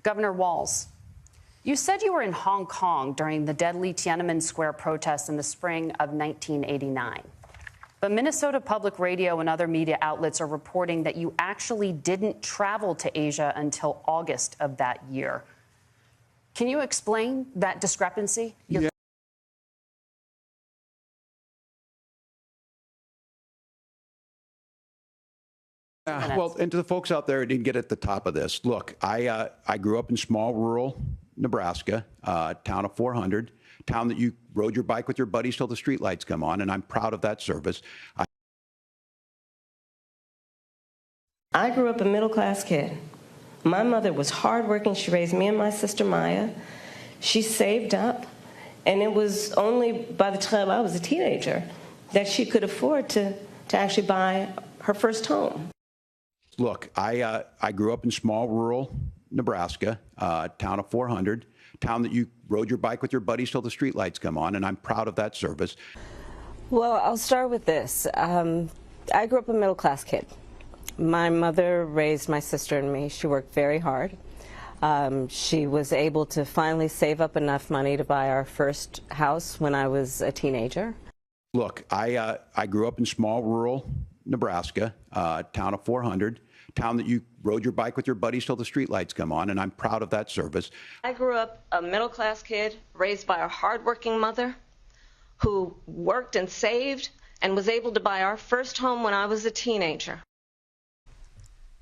Governor Walz, you said you were in Hong Kong during the deadly Tiananmen Square protests in the spring of 1989. But Minnesota Public Radio and other media outlets are reporting that you actually didn't travel to Asia until August of that year. Can you explain that discrepancy? Yeah. Well, and to the folks out there who didn't get at the top of this, look, I grew up in small rural Nebraska, town of 400, town that you rode your bike with your buddies till the streetlights come on, and I'm proud of that service. I grew up a middle-class kid. My mother was hardworking. She raised me and my sister Maya. She saved up, and it was only by the time I was a teenager that she could afford to actually buy her first home. Look, I grew up in small rural Nebraska, town of 400, town that you rode your bike with your buddies till the streetlights come on, and I'm proud of that service. Well, I'll start with this. I grew up a middle-class kid. My mother raised my sister and me. She worked very hard. She was able to finally save up enough money to buy our first house when I was a teenager. Look, I grew up in small rural Nebraska, town of 400, town that you rode your bike with your buddies till the streetlights come on, and I'm proud of that service. I grew up a middle-class kid raised by a hardworking mother who worked and saved and was able to buy our first home when I was a teenager.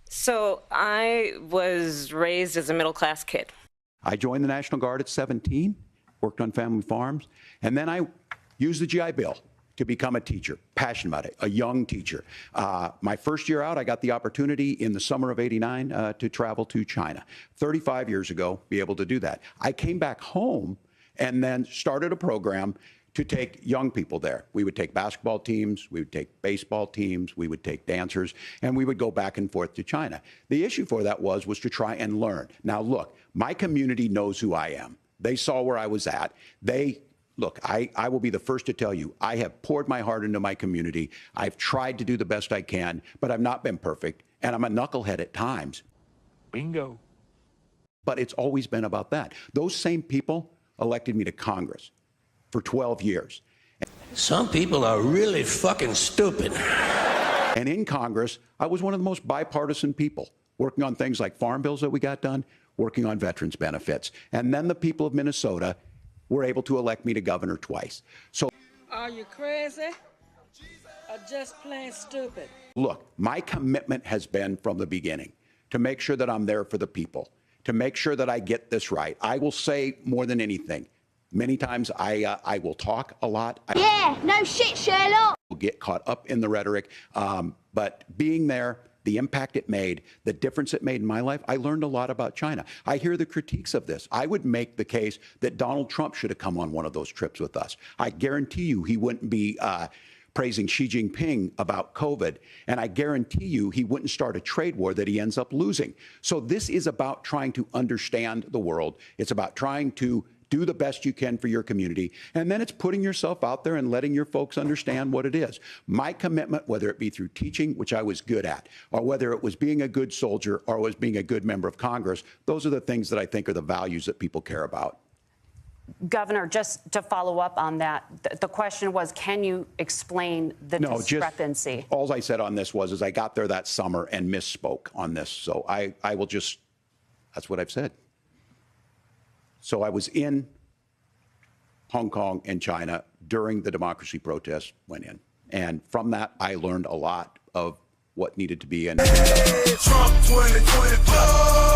So I was raised as a middle-class kid. I joined the National Guard at 17, worked on family farms, and then I used the GI Bill to become a teacher, passionate about it, a young teacher. My first year out, I got the opportunity in the summer of '89 to travel to China. 35 years ago, be able to do that. I came back home and then started a program to take young people there. We would take basketball teams, we would take baseball teams, we would take dancers, and we would go back and forth to China. The issue for that was to try and learn. Now look, my community knows who I am. They saw where I was at. Look, I will be the first to tell you, I have poured my heart into my community. I've tried to do the best I can, but I've not been perfect, and I'm a knucklehead at times. Bingo. But it's always been about that. Those same people elected me to Congress for 12 years. Some people are really fucking stupid. And in Congress, I was one of the most bipartisan people, working on things like farm bills that we got done, working on veterans benefits. And then the people of Minnesota were able to elect me to governor twice. So, are you crazy or just plain stupid? Look, my commitment has been from the beginning to make sure that I'm there for the people, to make sure that I get this right. I will say more than anything. Many times I will talk a lot. Yeah, no shit, Sherlock. Will get caught up in the rhetoric, but being there, the impact it made, the difference it made in my life, I learned a lot about China. I hear the critiques of this. I would make the case that Donald Trump should have come on one of those trips with us. I guarantee you he wouldn't be praising Xi Jinping about COVID, and I guarantee you he wouldn't start a trade war that he ends up losing. So this is about trying to understand the world. It's about trying to do the best you can for your community, and then it's putting yourself out there and letting your folks understand what it is. My commitment, whether it be through teaching, which I was good at, or whether it was being a good soldier or was being a good member of Congress, those are the things that I think are the values that people care about. Governor, just to follow up on that, the question was, can you explain the discrepancy? All I said on this was I got there that summer and misspoke on this, so I will just, that's what I've said. So I was in Hong Kong and China during the democracy protests went in. And from that, I learned a lot of what needed to be. And Trump 2024.